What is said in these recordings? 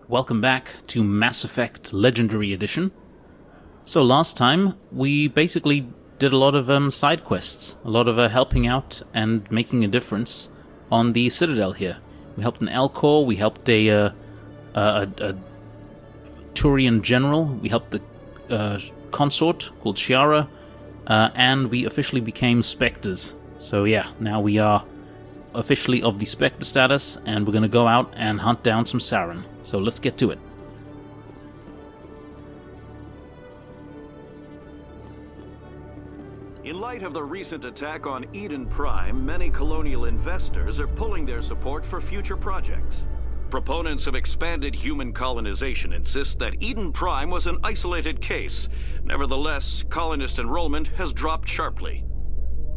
Welcome back to Mass Effect Legendary Edition. So last time, we basically did a lot of side quests, a lot of helping out and making a difference on the Citadel here. We helped an Elcor, we helped a Turian general, we helped the consort called Chiara, and we officially became Spectres. So yeah, now we are officially of the Spectre status, and we're going to go out and hunt down some Saren. So let's get to it. In light of the recent attack on Eden Prime, many colonial investors are pulling their support for future projects. Proponents of expanded human colonization insist that Eden Prime was an isolated case. Nevertheless, colonist enrollment has dropped sharply.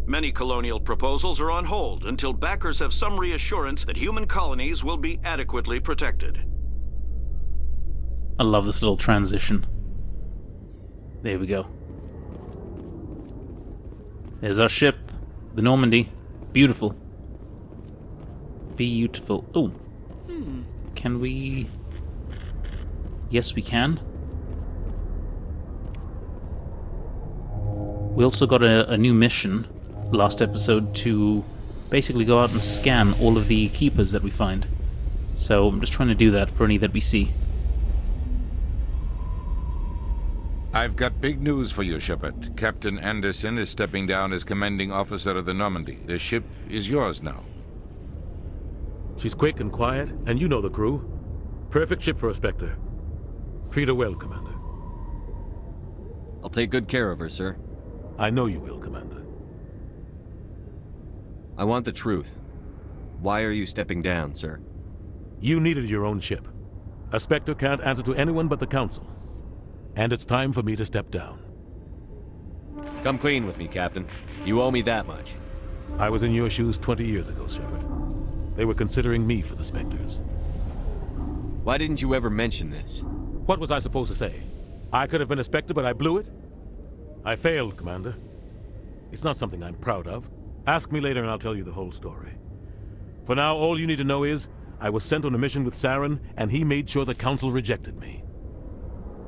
Many colonial proposals are on hold until backers have some reassurance that human colonies will be adequately protected. I love this little transition. There we go. There's our ship, the Normandy. Beautiful. Beautiful. Oh. Can we... Yes, we can. We also got a new mission last episode to basically go out and scan all of the keepers that we find. So I'm just trying to do that for any that we see. I've got big news for you, Shepard. Captain Anderson is stepping down as commanding officer of the Normandy. The ship is yours now. She's quick and quiet, and you know the crew. Perfect ship for a Spectre. Treat her well, Commander. I'll take good care of her, sir. I know you will, Commander. I want the truth. Why are you stepping down, sir? You needed your own ship. A Spectre can't answer to anyone but the Council. And it's time for me to step down. Come clean with me, Captain. You owe me that much. I was in your shoes 20 years ago, Shepard. They were considering me for the Spectres. Why didn't you ever mention this? What was I supposed to say? I could have been a Spectre, but I blew it? I failed, Commander. It's not something I'm proud of. Ask me later and I'll tell you the whole story. For now, all you need to know is, I was sent on a mission with Saren, and he made sure the Council rejected me.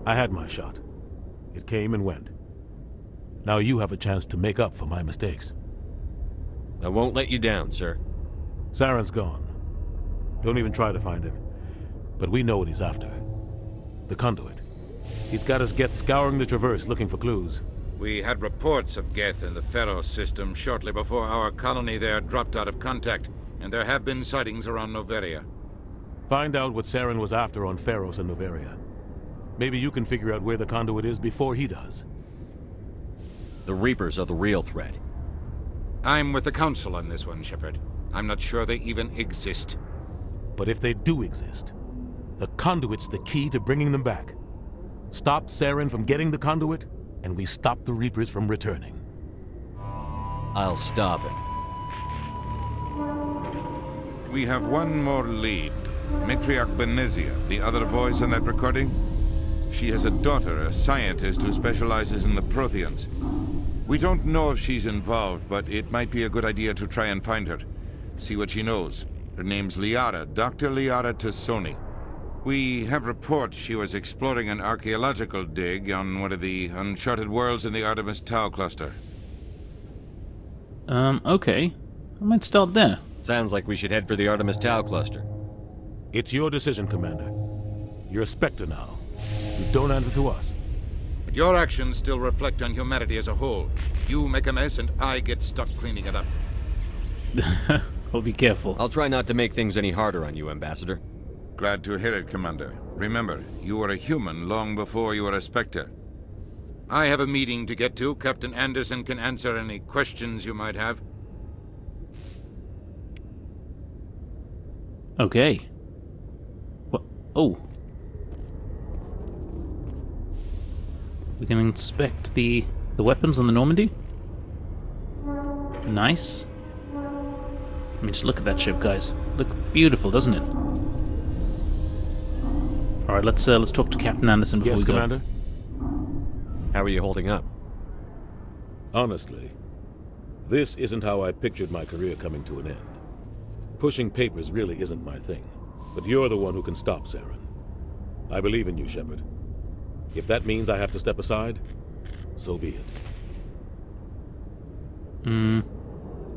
I had my shot. It came and went. Now you have a chance to make up for my mistakes. I won't let you down, sir. Saren's gone. Don't even try to find him. But we know what he's after. The conduit. He's got us Geth scouring the Traverse looking for clues. We had reports of Geth in the Pharos system shortly before our colony there dropped out of contact, and there have been sightings around Noveria. Find out what Saren was after on Pharos and Noveria. Maybe you can figure out where the conduit is before he does. The Reapers are the real threat. I'm with the Council on this one, Shepard. I'm not sure they even exist. But if they do exist, the conduit's the key to bringing them back. Stop Saren from getting the conduit, and we stop the Reapers from returning. I'll stop him. We have one more lead. Matriarch Benezia, the other voice on that recording. She has a daughter, a scientist who specializes in the Protheans. We don't know if she's involved, but it might be a good idea to try and find her. See what she knows. Her name's Liara, Dr. Liara Tassoni. We have reports she was exploring an archaeological dig on one of the uncharted worlds in the Artemis Tau cluster. Okay. I might start there. Sounds like we should head for the Artemis Tau cluster. It's your decision, Commander. You're a Spectre now. You don't answer to us. But your actions still reflect on humanity as a whole. You make a mess and I get stuck cleaning it up. Well, be careful. I'll try not to make things any harder on you, Ambassador. Glad to hear it, Commander. Remember, you were a human long before you were a Spectre. I have a meeting to get to. Captain Anderson can answer any questions you might have. Okay. What? Oh. We can inspect the weapons on the Normandy. Nice. I mean, just look at that ship, guys. Look beautiful, doesn't it? All right, let's talk to Captain Anderson before we go. Yes, Commander? How are you holding up? Honestly, this isn't how I pictured my career coming to an end. Pushing papers really isn't my thing, but you're the one who can stop Saren. I believe in you, Shepard. If that means I have to step aside, so be it.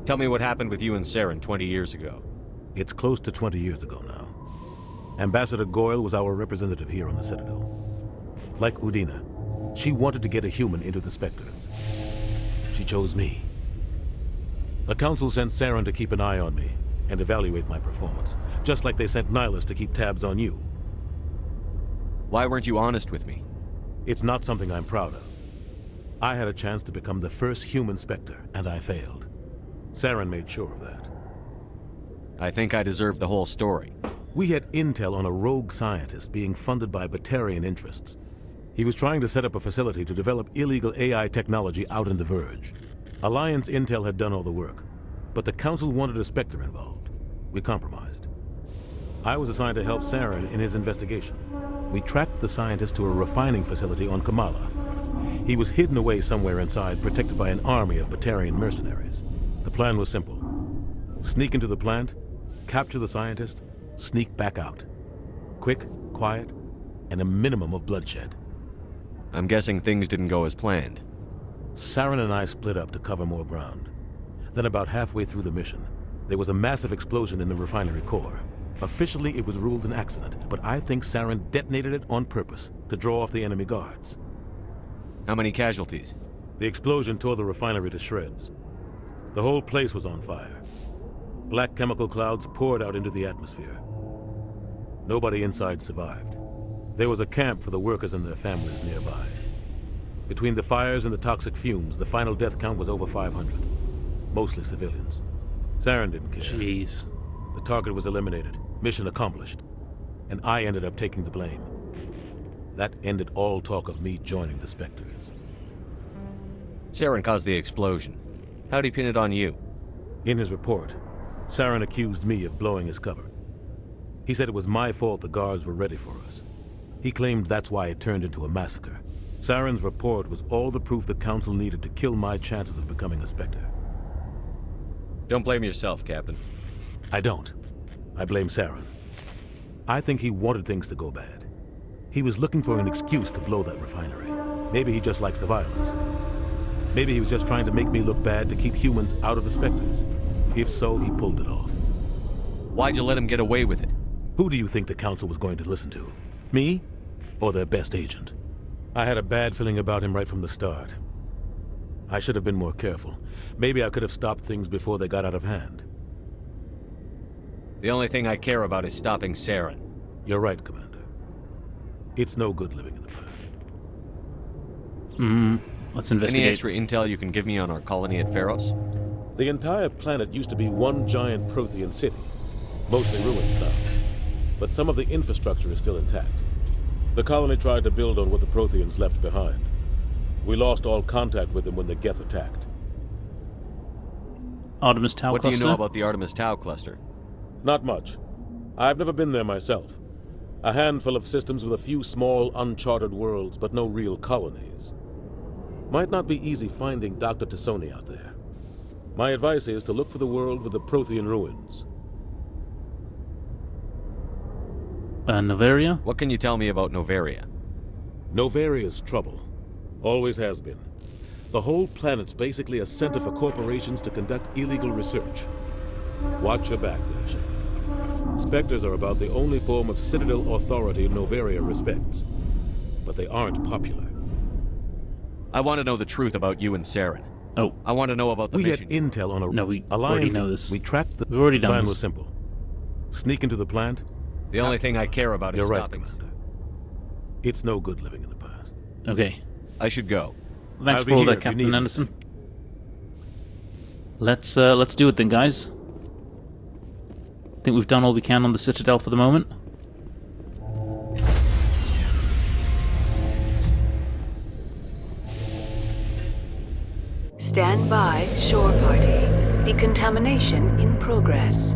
Tell me what happened with you and Saren 20 years ago. It's close to 20 years ago now. Ambassador Goyle was our representative here on the Citadel. Like Udina, she wanted to get a human into the Spectres. She chose me. The Council sent Saren to keep an eye on me and evaluate my performance, just like they sent Nihilus to keep tabs on you. Why weren't you honest with me? It's not something I'm proud of. I had a chance to become the first human Spectre, and I failed. Saren made sure of that. I think I deserve the whole story. We had intel on a rogue scientist being funded by Batarian interests. He was trying to set up a facility to develop illegal AI technology out in the Verge. Alliance intel had done all the work, but the Council wanted a Spectre involved. We compromised. I was assigned to help Saren in his investigation. We tracked the scientist to a refining facility on Kamala. He was hidden away somewhere inside, protected by an army of Batarian mercenaries. The plan was simple. Sneak into the plant, capture the scientist, sneak back out. Quick, quiet, and a minimum of bloodshed. I'm guessing things didn't go as planned. Saren and I split up to cover more ground. Then about halfway through the mission, there was a massive explosion in the refinery core. Officially, it was ruled an accident, but I think Saren detonated it on purpose to draw off the enemy guards. How many casualties? The explosion tore the refinery to shreds. The whole place was on fire. Black chemical clouds poured out into the atmosphere. Nobody inside survived. There was a camp for the workers and their families nearby. Between the fires and the toxic fumes, the final death count was over 500. Mostly civilians. Saren didn't care. Jeez. The target was eliminated. Mission accomplished. And I ended up taking the blame. That ended all talk of me joining the Spectres. Saren caused the explosion. How'd he pin it on you? In his report, Saren accused me of blowing his cover. He said it was my fault the guards were ready for us. He claimed that's why it turned into a massacre. Saren's report was all the proof the Council needed to kill my chances of becoming a Spectre. Don't blame yourself, Captain. I don't. I blame Saren. I think he wanted things to go bad. He was looking for an excuse to blow that refinery. Maybe he just likes the violence. Maybe he was just trying to make me look bad to keep humans out of the Spectres. If so, he pulled it off. Why'd you let him get away with it? Who do you think the Council was going to listen to? Me? Or their best agent? I had a bad feeling about him right from the start. I should have been more careful. Maybe I could have stopped things before they got out of hand. The only thing I care about is stopping Saren. You're right, Commander. It's no good living in the past. Let's investigate. Any extra intel you can give me on our colony at Pharos? The entire planet used to be one giant Prothean city, mostly ruined now. But some of the infrastructure is still intact. The colony tried to build on what the Protheans left behind. We lost all contact with them when the Geth attacked. Artemis Tau What cluster? do you know about the Artemis Tau cluster? Not much. I've never been there myself. A handful of systems with a few small, uncharted worlds, but no real colonies. Might not be easy finding Dr. Tassoni out there. My advice is to look for the world with the Prothean ruins. Novaria? What can you tell me about Novaria? Novaria's trouble. Always has been. The whole planet's basically a center for corporations to conduct illegal research. Watch your back there, Shepard. Spectres are about the only form of Citadel authority Novaria respects. But they aren't popular. I want to know the truth about you and Saren. Oh. I want to know about the We mission. had intel on a No, we alliance. already know this. We tracked the We've already done plan this. was simple. Sneak into the plant. The only thing I care about is You're right, stopping. Commander. It's no good living in the past. Okay. I should go. Thanks I'll for be all here that, if you Captain need me. Anderson. Let's do it then, guys. I think we've done all we can on the Citadel for the moment. Stand by, shore party. Decontamination in progress.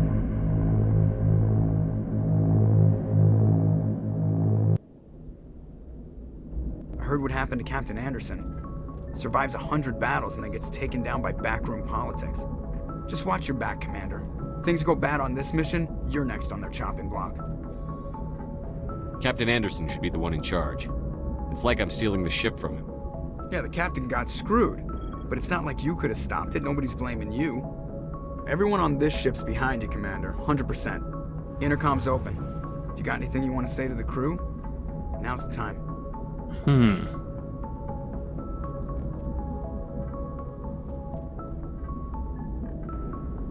I heard what happened to Captain Anderson. Survives 100 battles and then gets taken down by backroom politics. Just watch your back, Commander. Things go bad on this mission, you're next on their chopping block. Captain Anderson should be the one in charge. It's like I'm stealing the ship from him. Yeah, the captain got screwed. But it's not like you could have stopped it. Nobody's blaming you. Everyone on this ship's behind you, Commander. 100%. Intercom's open. If you got anything you want to say to the crew, now's the time.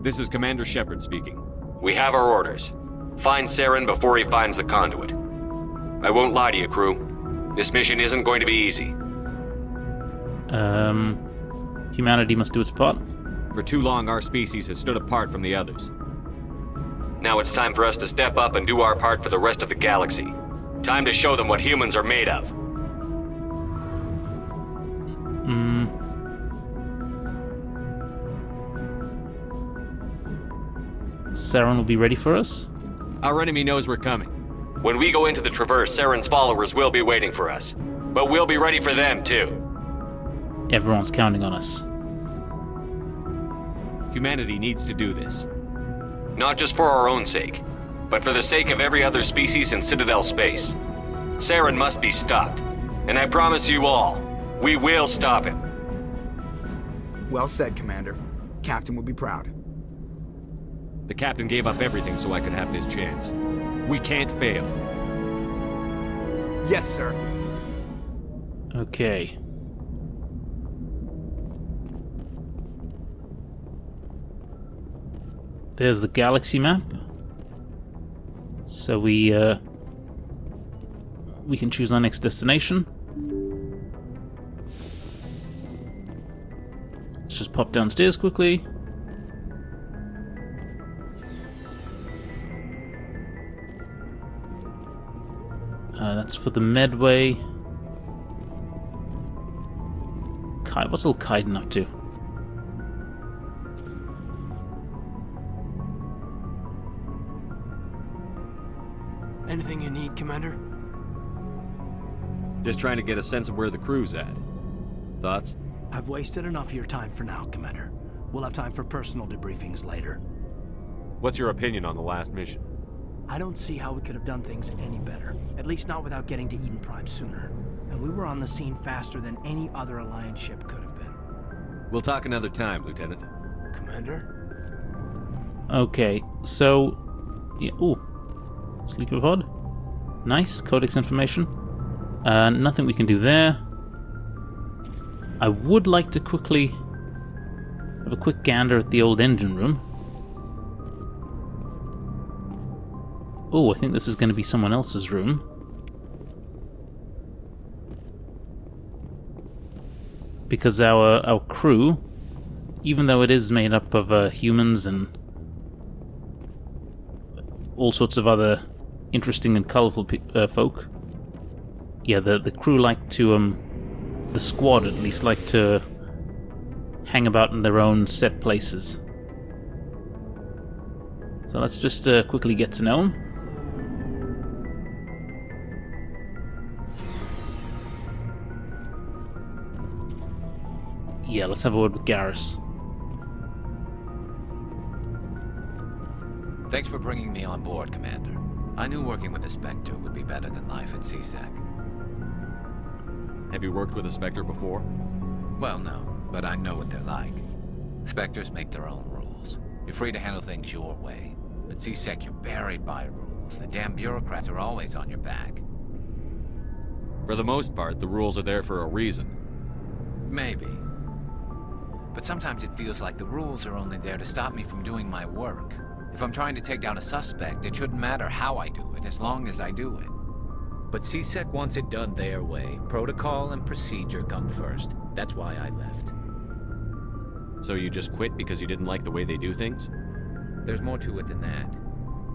This is Commander Shepard speaking. We have our orders. Find Saren before he finds the conduit. I won't lie to you, crew. This mission isn't going to be easy. Humanity must do its part. For too long, our species has stood apart from the others. Now it's time for us to step up and do our part for the rest of the galaxy. Time to show them what humans are made of. Saren will be ready for us? Our enemy knows we're coming. When we go into the Traverse, Saren's followers will be waiting for us. But we'll be ready for them, too. Everyone's counting on us. Humanity needs to do this. Not just for our own sake, but for the sake of every other species in Citadel space. Saren must be stopped. And I promise you all, we will stop him. Well said, Commander. Captain will be proud. The captain gave up everything so I could have this chance. We can't fail. Yes, sir. Okay. There's the galaxy map. So we can choose our next destination. Let's just pop downstairs quickly. That's for the Medway. What's all Kaiden up to? Anything you need, Commander? Just trying to get a sense of where the crew's at. Thoughts? I've wasted enough of your time for now, Commander. We'll have time for personal debriefings later. What's your opinion on the last mission? I don't see how we could have done things any better. At least not without getting to Eden Prime sooner. And we were on the scene faster than any other Alliance ship could have been. We'll talk another time, Lieutenant. Commander? Okay, so... yeah, ooh. Sleeper pod. Nice, codex information. Nothing we can do there. I would like to quickly have a quick gander at the old engine room. Oh, I think this is going to be someone else's room. Because our crew, even though it is made up of humans and all sorts of other interesting and colourful folk, yeah, the crew like to, the squad at least, like to hang about in their own set places. So let's just quickly get to know them. Yeah, let's have a word with Garrus. Thanks for bringing me on board, Commander. I knew working with the Spectre would be better than life at CSEC. Have you worked with a Spectre before? Well, no, but I know what they're like. Spectres make their own rules. You're free to handle things your way. At CSEC, you're buried by rules. The damn bureaucrats are always on your back. For the most part, the rules are there for a reason. Maybe. But sometimes it feels like the rules are only there to stop me from doing my work. If I'm trying to take down a suspect, it shouldn't matter how I do it, as long as I do it. But CSEC wants it done their way. Protocol and procedure come first. That's why I left. So you just quit because you didn't like the way they do things? There's more to it than that.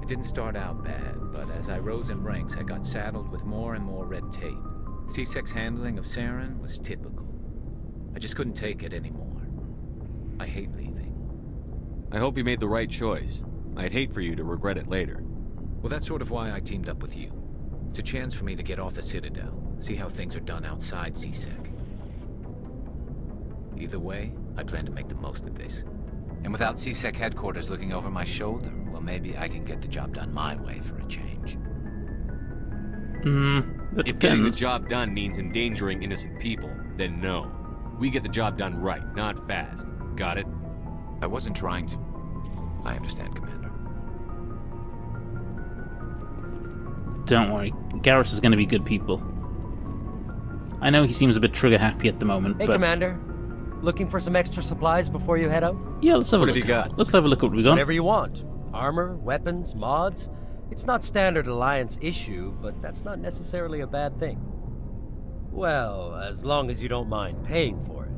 It didn't start out bad, but as I rose in ranks, I got saddled with more and more red tape. CSEC's handling of Saren was typical. I just couldn't take it anymore. I hate leaving. I hope you made the right choice. I'd hate for you to regret it later. Well, that's sort of why I teamed up with you. It's a chance for me to get off the Citadel, see how things are done outside CSEC. Either way, I plan to make the most of this. And without CSEC headquarters looking over my shoulder, well, maybe I can get the job done my way for a change. That If getting the depends. job done means endangering innocent people, then no. We get the job done right, not fast. Got it? I wasn't trying to... I understand, Commander. Don't worry, Garrus is going to be good people. I know he seems a bit trigger happy at the moment, Hey, but Commander. Looking for some extra supplies before you head out? yeah, let's have a What look. have you got? Let's have a look at what we got. Whatever you want. Armor, weapons, mods. It's not standard Alliance issue, but that's not necessarily a bad thing. Well, as long as you don't mind paying for it.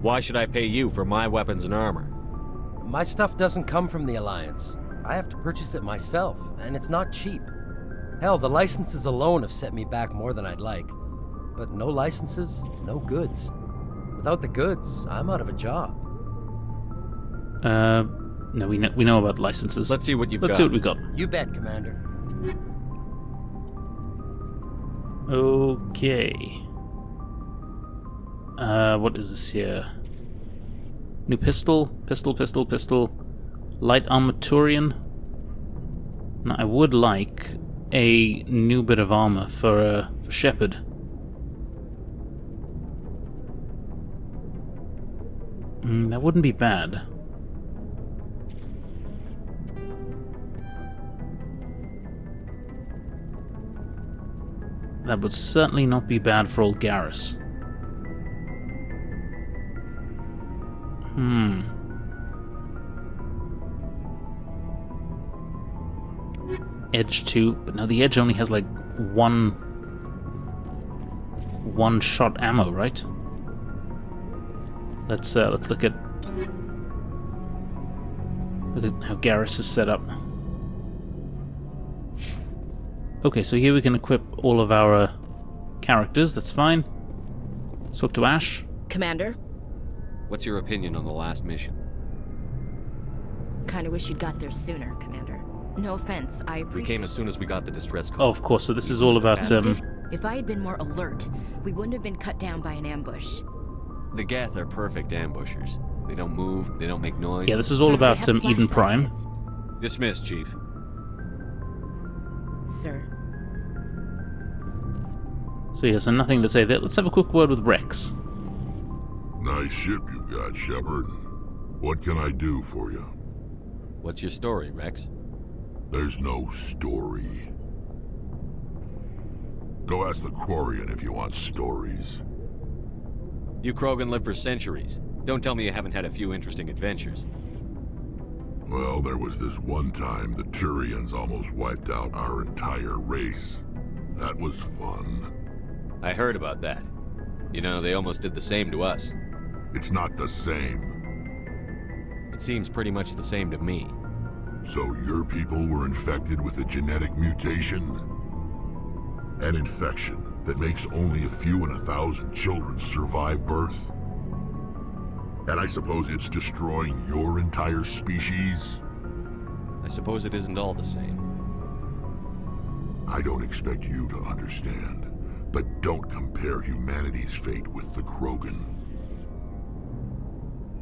Why should I pay you for my weapons and armor? My stuff doesn't come from the Alliance. I have to purchase it myself, and it's not cheap. Hell, the licenses alone have set me back more than I'd like. But no licenses, no goods. Without the goods, I'm out of a job. No, we know about licenses. Let's see what you've Let's got. see what we got. You bet, Commander. Okay. What is this here? New pistol, pistol. Light armaturian. Now, I would like a new bit of armor for Shepard. That wouldn't be bad. That would certainly not be bad for old Garrus. Edge 2, but now the Edge only has like one shot ammo, right? Let's look at how Garrus is set up. Okay, so here we can equip all of our characters, that's fine. Let's talk to Ash. Commander, What's your opinion on the last mission? kinda wish you'd got there sooner, Commander. No offense, I We appreciate... came as soon as we got the distress call. Oh, of course, so this is all about... If I had been more alert, we wouldn't have been cut down by an ambush. The Geth are perfect ambushers. They don't move, they don't make noise. Yeah, this is all Sir, about they have Eden flashlight Prime. heads. Dismissed, Chief. Sir, So yeah, so nothing to say there. Let's have a quick word with Rex. Nice ship you've got, Shepard. What can I do for you? What's your story, Rex? There's no story. Go ask the Quarian if you want stories. You Krogan live for centuries. Don't tell me you haven't had a few interesting adventures. Well, there was this one time the Turians almost wiped out our entire race. That was fun. I heard about that. You know, they almost did the same to us. It's not the same. It seems pretty much the same to me. So your people were infected with a genetic mutation? An infection that makes only a few in 1,000 children survive birth? And I suppose it's destroying your entire species? I suppose it isn't all the same. I don't expect you to understand, but don't compare humanity's fate with the Krogan.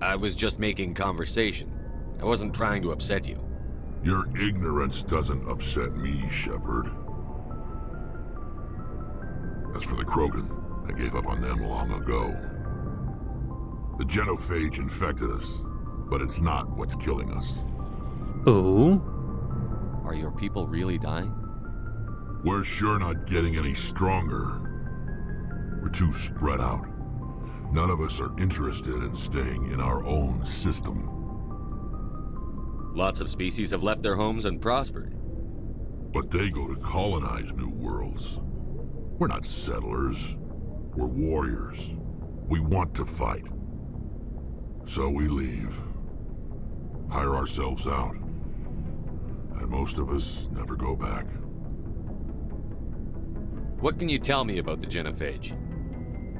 I was just making conversation. I wasn't trying to upset you. Your ignorance doesn't upset me, Shepard. As for the Krogan, I gave up on them long ago. The genophage infected us, but it's not what's killing us. Oh? Are your people really dying? We're sure not getting any stronger. We're too spread out. None of us are interested in staying in our own system. Lots of species have left their homes and prospered. But they go to colonize new worlds. We're not settlers. We're warriors. We want to fight. So we leave. Hire ourselves out. And most of us never go back. What can you tell me about the genophage?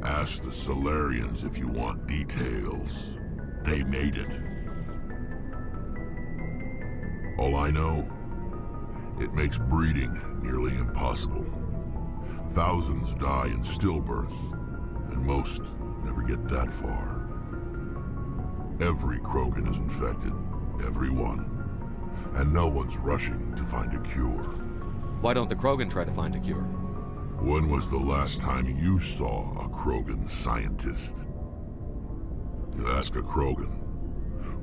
Ask the Solarians if you want details. They made it. All I know, it makes breeding nearly impossible. Thousands die in stillbirth, and most never get that far. Every Krogan is infected, every one, and no one's rushing to find a cure. Why don't the Krogan try to find a cure? When was the last time you saw a Krogan scientist? You ask a Krogan,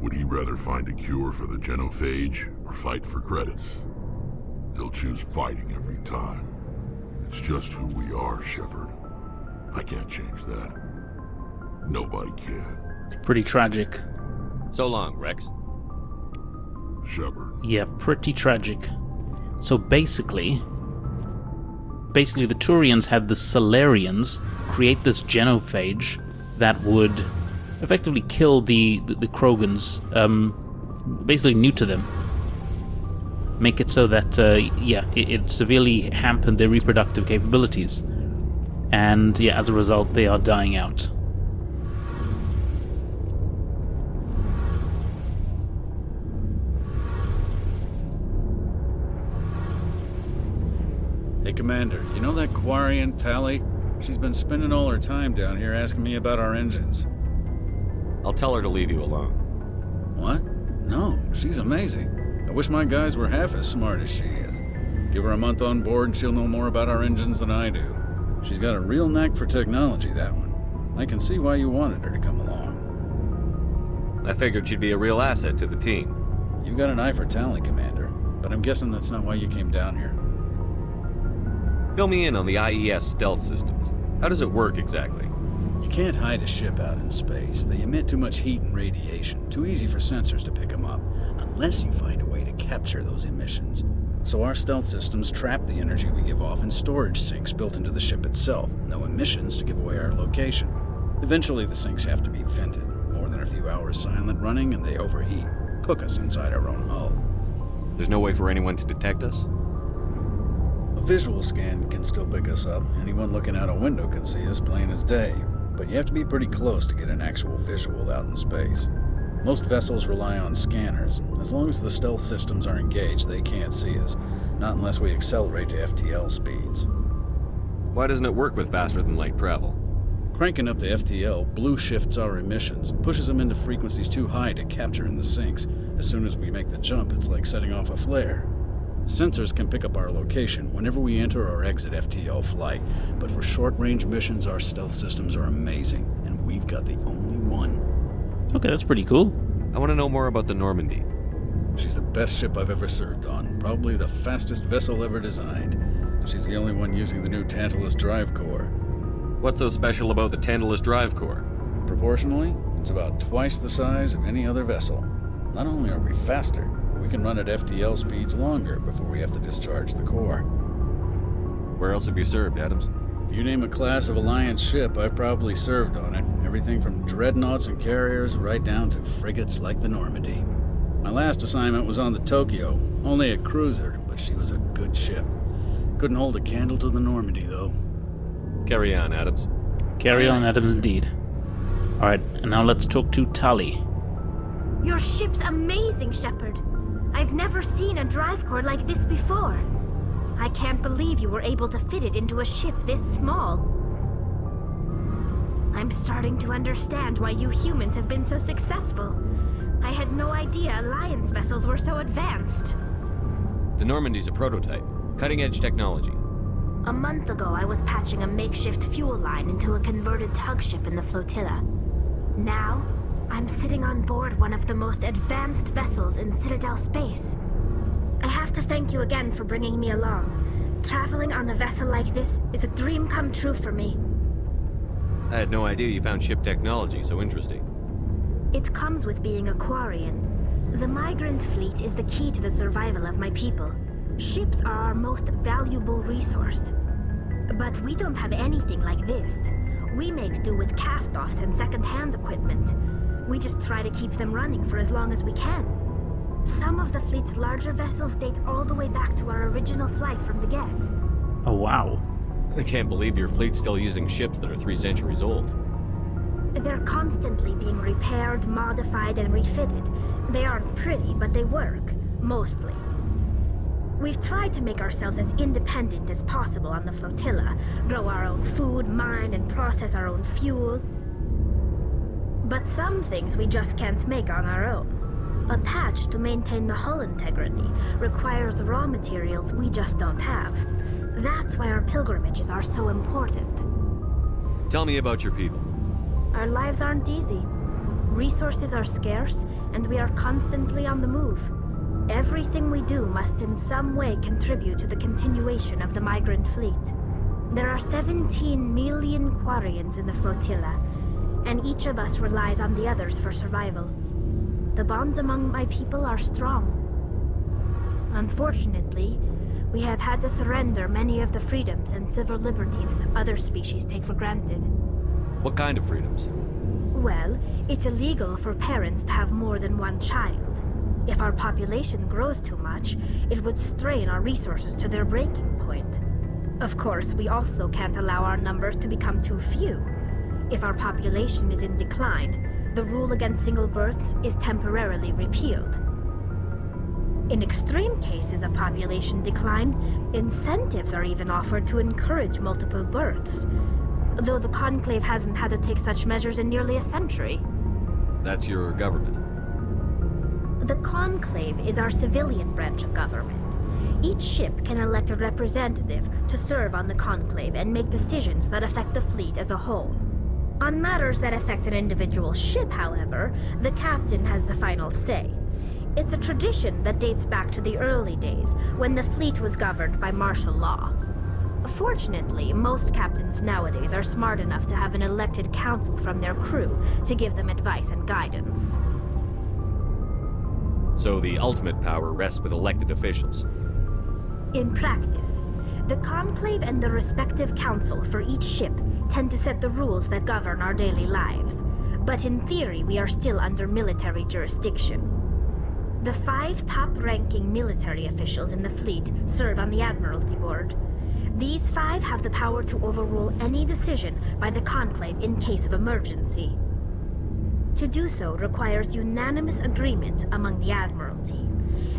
would he rather find a cure for the genophage or fight for credits? He'll choose fighting every time. It's just who we are, Shepard. I can't change that. Nobody can. Pretty tragic. So long, Rex. Shepard. Yeah, pretty tragic. So basically the Turians had the Salarians create this genophage that would effectively kill the Krogans, basically new to them. Make it so that, it severely hampered their reproductive capabilities. And, as a result, they are dying out. Hey, Commander, you know that Quarian, Tally? She's been spending all her time down here asking me about our engines. I'll tell her to leave you alone. What? No, she's amazing. I wish my guys were half as smart as she is. Give her a month on board and she'll know more about our engines than I do. She's got a real knack for technology, that one. I can see why you wanted her to come along. I figured she'd be a real asset to the team. You got an eye for Tally, Commander, but I'm guessing that's not why you came down here. Fill me in on the IES stealth systems. How does it work exactly? You can't hide a ship out in space. They emit too much heat and radiation. Too easy for sensors to pick them up, unless you find a way to capture those emissions. So our stealth systems trap the energy we give off in storage sinks built into the ship itself. No emissions to give away our location. Eventually the sinks have to be vented. More than a few hours silent running and they overheat. Cook us inside our own hull. There's no way for anyone to detect us? A visual scan can still pick us up. Anyone looking out a window can see us plain as day. But you have to be pretty close to get an actual visual out in space. Most vessels rely on scanners. As long as the stealth systems are engaged, they can't see us. Not unless we accelerate to FTL speeds. Why doesn't it work with faster than light travel? Cranking up the FTL blue shifts our emissions, pushes them into frequencies too high to capture in the sinks. As soon as we make the jump, it's like setting off a flare. Sensors can pick up our location whenever we enter or exit FTL flight, but for short-range missions, our stealth systems are amazing, and we've got the only one. Okay, that's pretty cool. I want to know more about the Normandy. She's the best ship I've ever served on, probably the fastest vessel ever designed. And she's the only one using the new Tantalus drive core. What's so special about the Tantalus drive core? Proportionally, it's about twice the size of any other vessel. Not only are we faster, we can run at FTL speeds longer before we have to discharge the core. Where else have you served, Adams? If you name a class of Alliance ship, I've probably served on it. Everything from dreadnoughts and carriers right down to frigates like the Normandy. My last assignment was on the Tokyo, only a cruiser, but she was a good ship. Couldn't hold a candle to the Normandy, though. Carry on, Adams. Carry on, Adams, indeed. Alright, and now let's talk to Tally. Your ship's amazing, Shepard. I've never seen a drive core like this before. I can't believe you were able to fit it into a ship this small. I'm starting to understand why you humans have been so successful. I had no idea Alliance vessels were so advanced. The Normandy's a prototype. Cutting-edge technology. A month ago, I was patching a makeshift fuel line into a converted tug ship in the flotilla. Now, I'm sitting on board one of the most advanced vessels in Citadel space. I have to thank you again for bringing me along. Traveling on a vessel like this is a dream come true for me. I had no idea you found ship technology so interesting. It comes with being a Quarian. The migrant fleet is the key to the survival of my people. Ships are our most valuable resource. But we don't have anything like this. We make do with cast-offs and second-hand equipment. We just try to keep them running for as long as we can. Some of the fleet's larger vessels date all the way back to our original flight from the get. Oh, wow. I can't believe your fleet's still using ships that are 3 centuries old. They're constantly being repaired, modified, and refitted. They aren't pretty, but they work. Mostly. We've tried to make ourselves as independent as possible on the flotilla, grow our own food, mine, and process our own fuel. But some things we just can't make on our own. A patch to maintain the hull integrity requires raw materials we just don't have. That's why our pilgrimages are so important. Tell me about your people. Our lives aren't easy. Resources are scarce, and we are constantly on the move. Everything we do must in some way contribute to the continuation of the migrant fleet. There are 17 million Quarians in the flotilla, and each of us relies on the others for survival. The bonds among my people are strong. Unfortunately, we have had to surrender many of the freedoms and civil liberties other species take for granted. What kind of freedoms? Well, it's illegal for parents to have more than one child. If our population grows too much, it would strain our resources to their breaking point. Of course, we also can't allow our numbers to become too few. If our population is in decline, the rule against single births is temporarily repealed. In extreme cases of population decline, incentives are even offered to encourage multiple births, though the Conclave hasn't had to take such measures in nearly a century. That's your government. The Conclave is our civilian branch of government. Each ship can elect a representative to serve on the Conclave and make decisions that affect the fleet as a whole. On matters that affect an individual ship, however, the captain has the final say. It's a tradition that dates back to the early days, when the fleet was governed by martial law. Fortunately, most captains nowadays are smart enough to have an elected council from their crew to give them advice and guidance. So the ultimate power rests with elected officials. In practice, the Conclave and the respective council for each ship tend to set the rules that govern our daily lives. But in theory, we are still under military jurisdiction. The 5 top-ranking military officials in the fleet serve on the Admiralty Board. These 5 have the power to overrule any decision by the Conclave in case of emergency. To do so requires unanimous agreement among the Admiralty,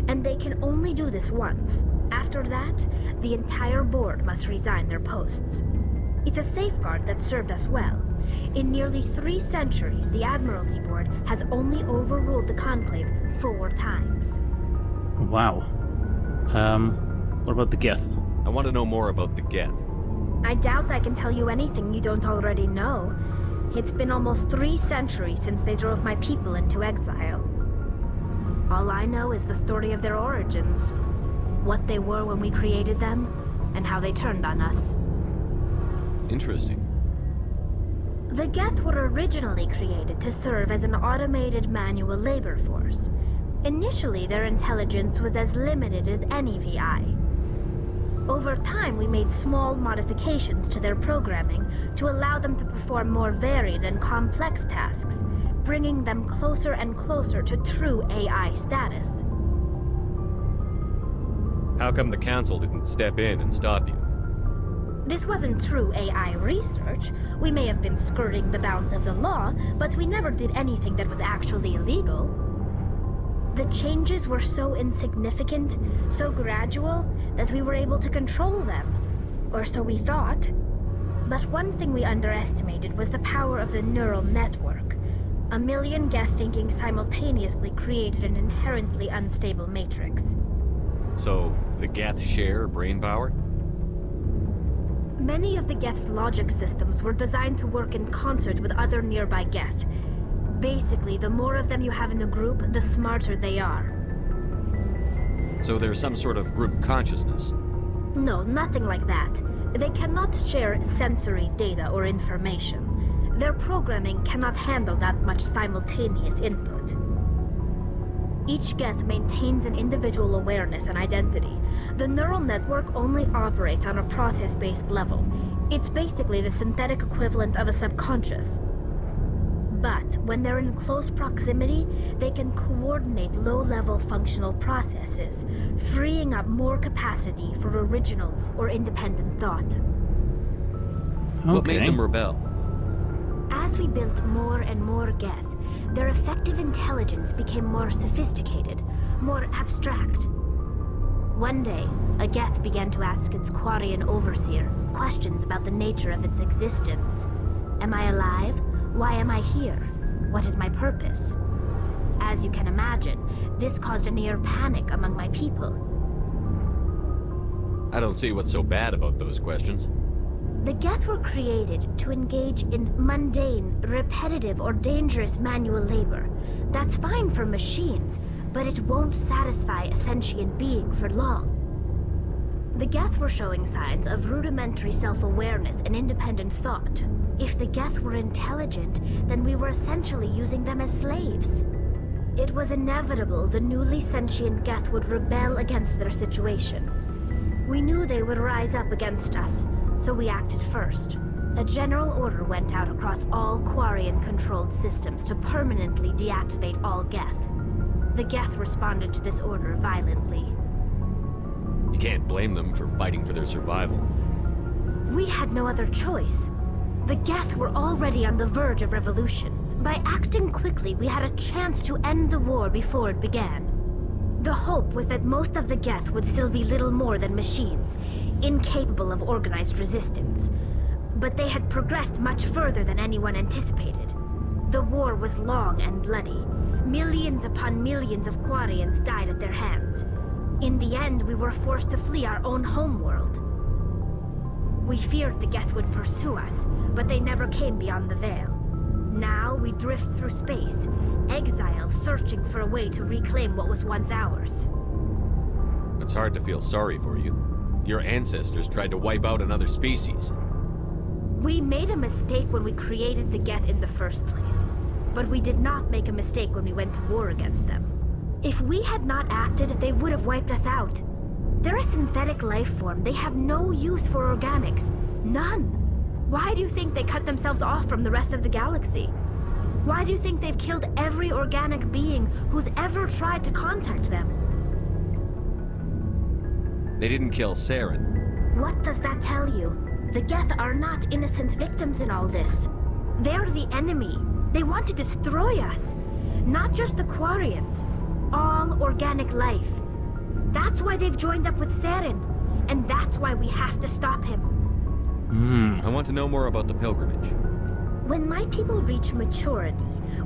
and they can only do this once. After that, the entire board must resign their posts. It's a safeguard that served us well. In nearly 3 centuries, the Admiralty Board has only overruled the Conclave 4 times. Wow. What about the Geth? I want to know more about the Geth. I doubt I can tell you anything you don't already know. It's been almost 3 centuries since they drove my people into exile. All I know is the story of their origins, what they were when we created them, and how they turned on us. Interesting. The Geth were originally created to serve as an automated manual labor force. Initially, their intelligence was as limited as any VI. Over time, we made small modifications to their programming to allow them to perform more varied and complex tasks, bringing them closer and closer to true AI status. How come the Council didn't step in and stop you? This wasn't true AI research. We may have been skirting the bounds of the law, but we never did anything that was actually illegal. The changes were so insignificant, so gradual, that we were able to control them. Or so we thought. But one thing we underestimated was the power of the neural network. 1 million Geth thinking simultaneously created an inherently unstable matrix. So, the Geth share brain power? Many of the Geth's logic systems were designed to work in concert with other nearby Geth. Basically, the more of them you have in a group, the smarter they are. So there's some sort of group consciousness? No, nothing like that. They cannot share sensory data or information. Their programming cannot handle that much simultaneous input. Each Geth maintains an individual awareness and identity. The neural network only operates on a process-based level. It's basically the synthetic equivalent of a subconscious. But when they're in close proximity, they can coordinate low-level functional processes, freeing up more capacity for original or independent thought. What made them rebel? As we built more and more Geth, their effective intelligence became more sophisticated, more abstract. One day, a Geth began to ask its Quarian overseer questions about the nature of its existence. Am I alive? Why am I here? What is my purpose? As you can imagine, this caused a near panic among my people. I don't see what's so bad about those questions. The Geth were created to engage in mundane, repetitive, or dangerous manual labor. That's fine for machines, but it won't satisfy a sentient being for long. The Geth were showing signs of rudimentary self-awareness and independent thought. If the Geth were intelligent, then we were essentially using them as slaves. It was inevitable the newly sentient Geth would rebel against their situation. We knew they would rise up against us, so we acted first. A general order went out across all Quarian-controlled systems to permanently deactivate all Geth. The Geth responded to this order violently. You can't blame them for fighting for their survival. We had no other choice. The Geth were already on the verge of revolution. By acting quickly, we had a chance to end the war before it began. The hope was that most of the Geth would still be little more than machines, incapable of organized resistance. But they had progressed much further than anyone anticipated. The war was long and bloody. Millions upon millions of Quarians died at their hands. In the end, we were forced to flee our own homeworld. We feared the Geth would pursue us, but they never came beyond the Veil. Now we drift through space, exile searching for a way to reclaim what was once ours. It's hard to feel sorry for you. Your ancestors tried to wipe out another species. We made a mistake when we created the Geth in the first place. But we did not make a mistake when we went to war against them. If we had not acted, they would have wiped us out. They're a synthetic life form. They have no use for organics. None. Why do you think they cut themselves off from the rest of the galaxy? Why do you think they've killed every organic being who's ever tried to contact them? They didn't kill Saren. What does that tell you? The Geth are not innocent victims in all this. They're the enemy. They want to destroy us. Not just the Quarians. All organic life. That's why they've joined up with Saren. And that's why we have to stop him. I want to know more about the pilgrimage. When my people reach maturity,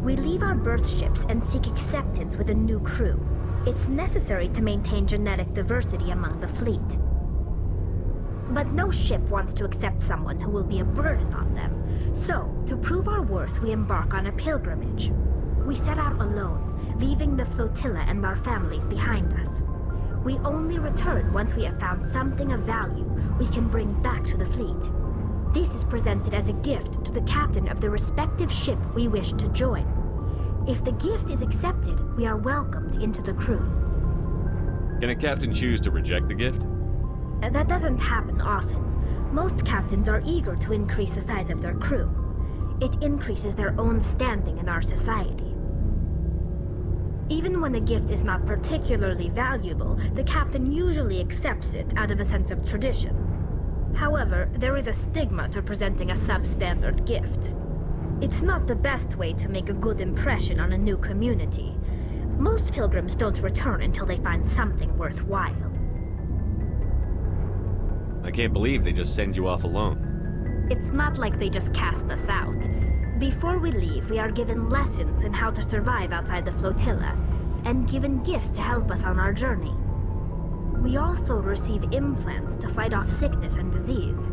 we leave our birth ships and seek acceptance with a new crew. It's necessary to maintain genetic diversity among the fleet. But no ship wants to accept someone who will be a burden on them. So, to prove our worth, we embark on a pilgrimage. We set out alone, leaving the flotilla and our families behind us. We only return once we have found something of value we can bring back to the fleet. This is presented as a gift to the captain of the respective ship we wish to join. If the gift is accepted, we are welcomed into the crew. Can a captain choose to reject the gift? That doesn't happen often. Most captains are eager to increase the size of their crew. It increases their own standing in our society. Even when a gift is not particularly valuable, the captain usually accepts it out of a sense of tradition. However, there is a stigma to presenting a substandard gift. It's not the best way to make a good impression on a new community. Most pilgrims don't return until they find something worthwhile. I can't believe they just send you off alone. It's not like they just cast us out. Before we leave, we are given lessons in how to survive outside the flotilla, and given gifts to help us on our journey. We also receive implants to fight off sickness and disease.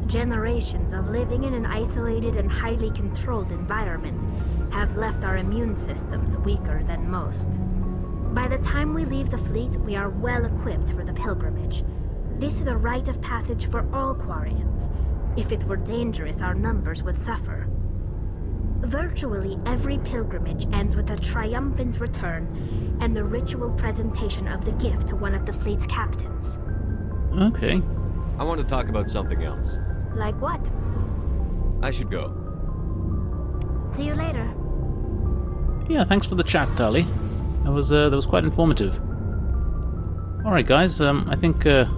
Generations of living in an isolated and highly controlled environment have left our immune systems weaker than most. By the time we leave the fleet, we are well equipped for the pilgrimage. This is a rite of passage for all Quarians. If it were dangerous, our numbers would suffer. Virtually every pilgrimage ends with a triumphant return and the ritual presentation of the gift to one of the fleet's captains. Okay. I want to talk about something else. Like what? I should go. See you later. Yeah, thanks for the chat, Tali. That was quite informative. Alright guys, I think that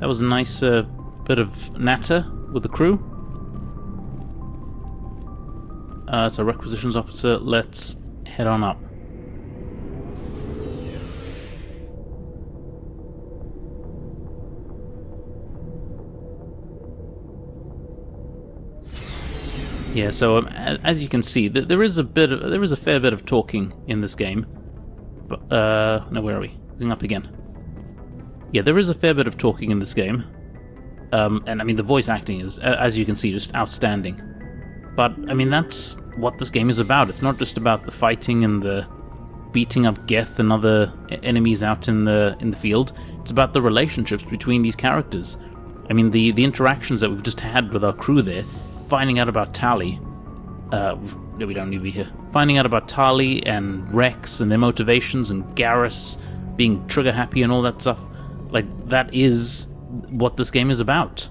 was a nice bit of natter with the crew. So requisitions officer, let's head on up. Yeah, so as you can see, there is a fair bit of talking in this game. But no, where are we? Going up again. Yeah, there is a fair bit of talking in this game, and I mean the voice acting is, as you can see, just outstanding. But I mean that's what this game is about. It's not just about the fighting and the beating up Geth and other enemies out in the field. It's about the relationships between these characters. I mean the interactions that we've just had with our crew there. Finding out about Tali, we don't need to be here. Finding out about Tali and Rex and their motivations and Garrus being trigger happy and all that stuff, like that is what this game is about.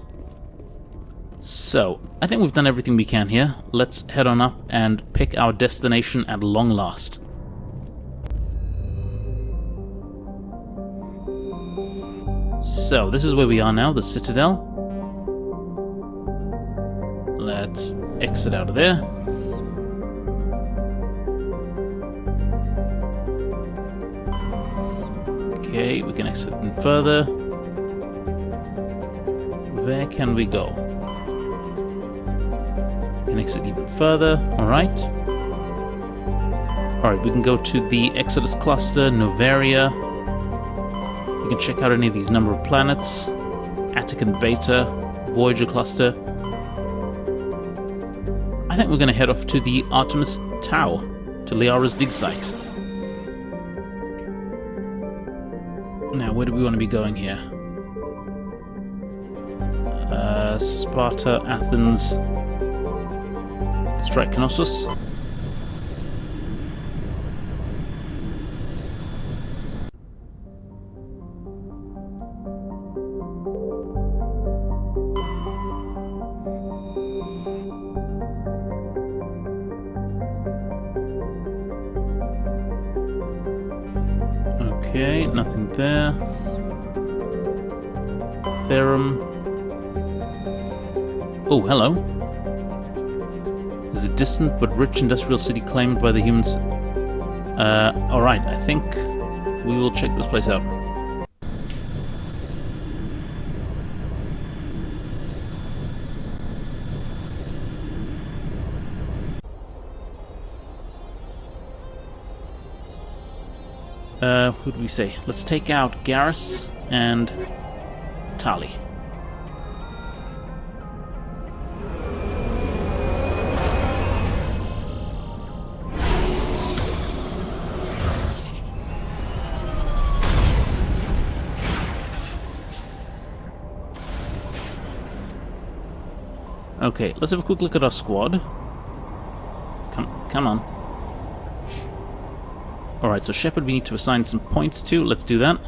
So, I think we've done everything we can here. Let's head on up and pick our destination at long last. So, this is where we are now, the Citadel. Let's exit out of there. Okay, we can exit in further. Where can we go? We can exit even further. Alright. Alright, we can go to the Exodus cluster, Novaria. We can check out any of these number of planets. Attican Beta, Voyager cluster. I think we're going to head off to the Artemis Tau, to Liara's dig site. Now, where do we want to be going here? Sparta, Athens, strike Knossos. Okay, nothing there. Therum. Oh, hello. There's a distant but rich industrial city claimed by the humans. Alright, I think we will check this place out. Who do we say? Let's take out Garrus and Tali. Okay, let's have a quick look at our squad. Come on. Alright, so Shepard we need to assign some points to. Let's do that.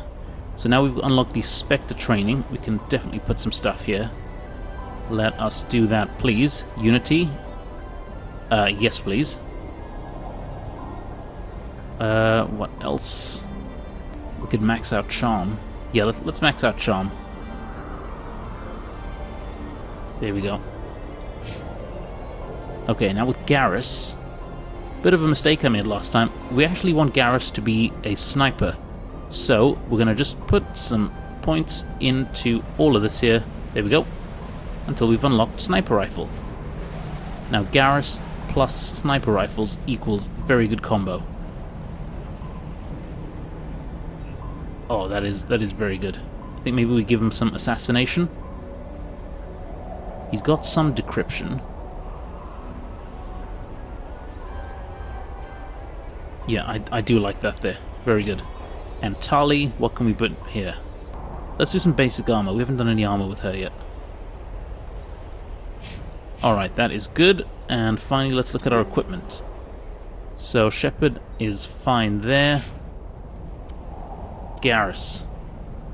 So now we've unlocked the Spectre training. We can definitely put some stuff here. Let us do that, please. Unity. Yes, please. What else? We could max out Charm. Yeah, let's max out Charm. There we go. Okay, now with Garrus. Bit of a mistake I made last time. We actually want Garrus to be a sniper. So, we're going to just put some points into all of this here. There we go. Until we've unlocked Sniper Rifle. Now, Garrus plus Sniper Rifles equals very good combo. Oh, that is very good. I think maybe we give him some Assassination. He's got some Decryption. Yeah, I do like that there. Very good. And Tali, what can we put here? Let's do some basic armor. We haven't done any armor with her yet. Alright, that is good. And finally, let's look at our equipment. So, Shepard is fine there. Garrus.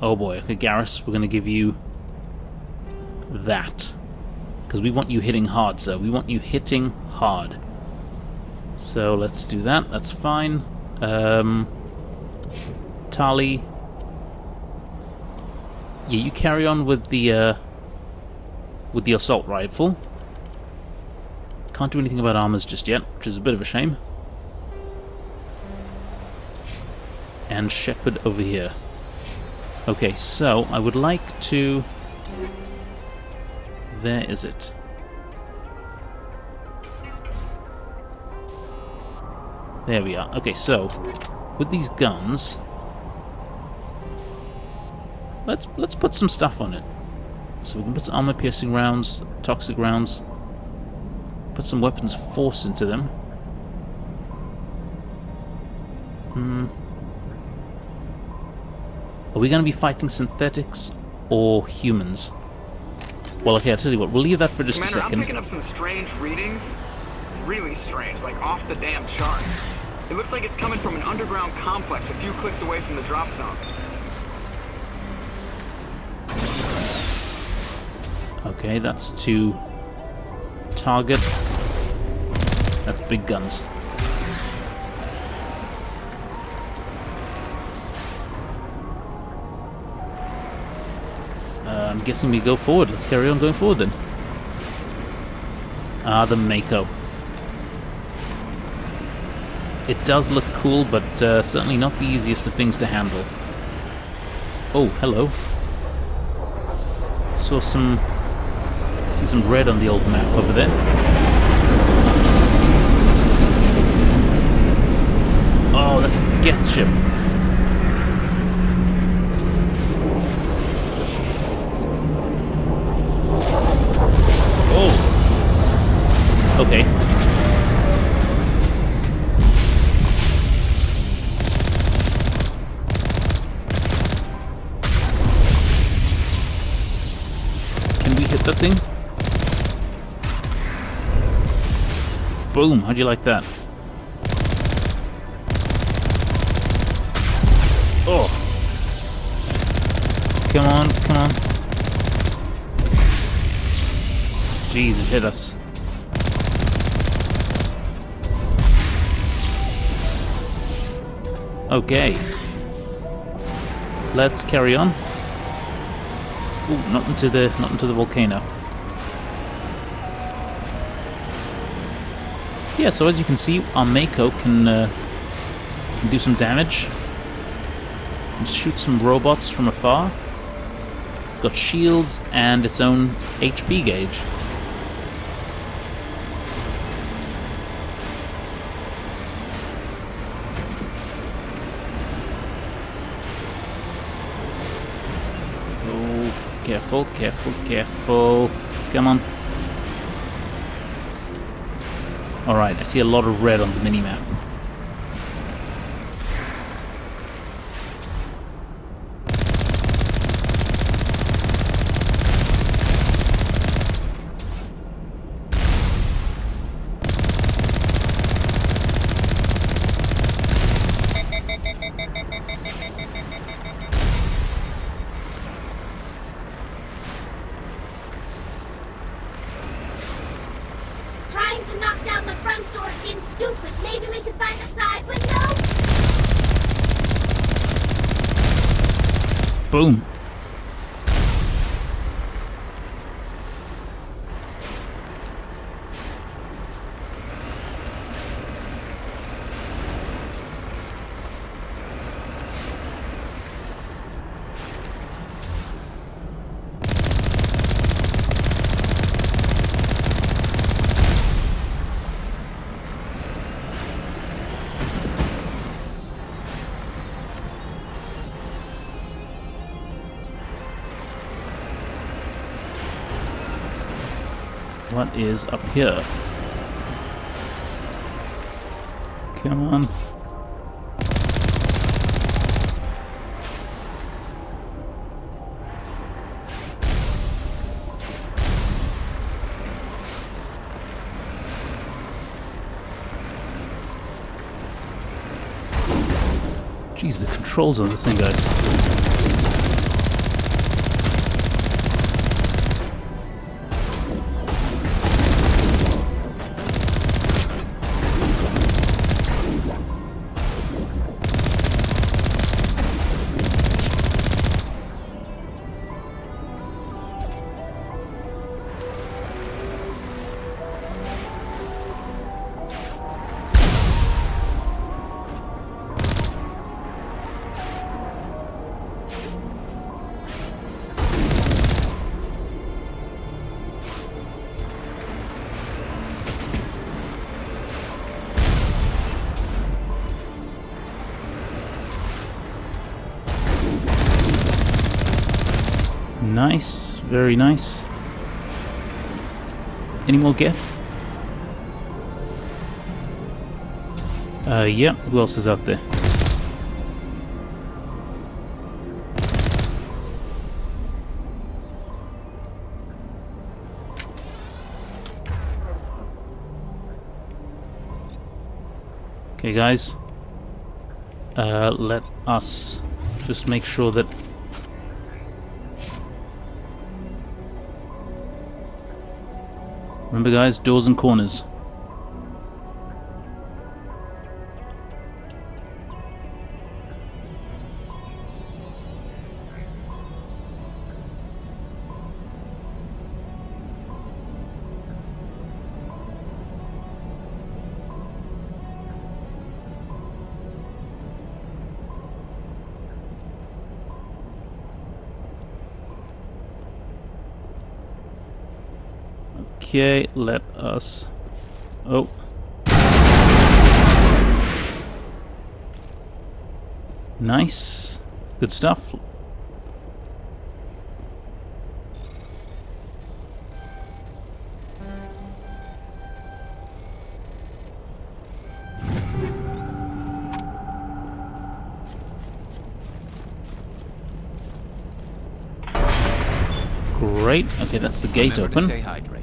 Oh boy, okay, Garrus, we're going to give you that. Because we want you hitting hard, sir. We want you hitting hard. So let's do that. That's fine. Tali. Yeah, you carry on with the assault rifle. Can't do anything about armors just yet, which is a bit of a shame. And Shepard over here. Okay, so I would like to... Where is it? There we are. Okay, so with these guns, let's put some stuff on it. So we can put some armor-piercing rounds, toxic rounds, put some weapons force into them. Are we going to be fighting synthetics or humans? Well, okay, I'll tell you what, we'll leave that for just Commander, a second. I'm picking up some strange readings. Really strange, like off the damn charts. It looks like it's coming from an underground complex a few clicks away from the drop zone. Okay, that's to target. That's big guns. I'm guessing we go forward. Let's carry on going forward then. Ah, the Mako. It does look cool, but certainly not the easiest of things to handle. Oh, hello. Saw some... see some red on the old map over there. Oh, that's a Geth ship. Oh. Okay. Can we hit that thing? Boom, how'd you like that? Oh. Come on, come on. Jeez, it hit us. Okay. Let's carry on. Ooh, not into the volcano. Yeah, so as you can see, our Mako can do some damage. And shoot some robots from afar. It's got shields and its own HP gauge. Oh, careful, careful, careful. Come on. Alright, I see a lot of red on the minimap. Trying to knock down the front door seems stupid. Maybe we could find a side window? Boom. What is up here? Come on. Jeez, the controls on this thing, guys. Nice, very nice. Any more Geth? Yeah, who else is out there? Okay, guys. Let us just make sure that... Remember, guys, doors and corners. Okay, let us... Oh. Nice. Good stuff. Great. Okay, that's the gate Remember open. to stay hydrated.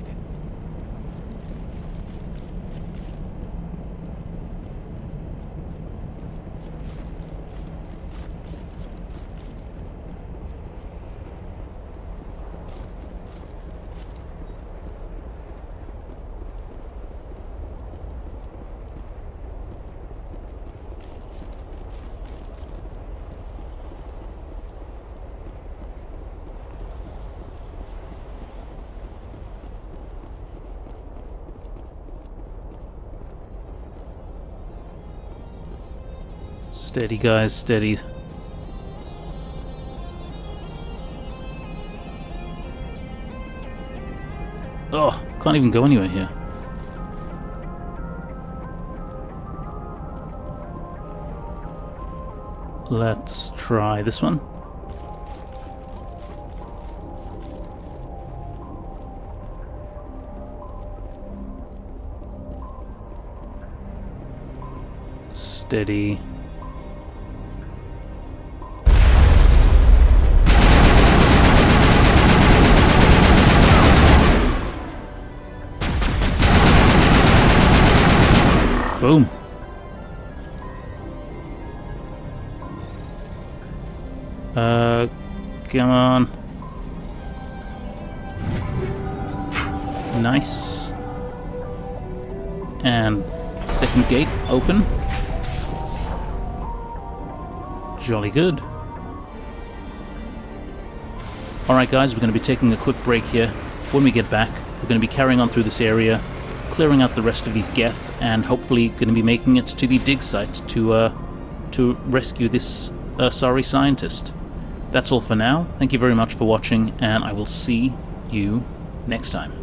Steady, guys, steady. Oh, can't even go anywhere here. Let's try this one. Steady. Boom. Come on. Nice. And second gate open. Jolly good. Alright guys, we're going to be taking a quick break here. When we get back, we're going to be carrying on through this area, clearing out the rest of these Geth, and hopefully going to be making it to the dig site to rescue this sorry scientist. That's all for now. Thank you very much for watching, and I will see you next time.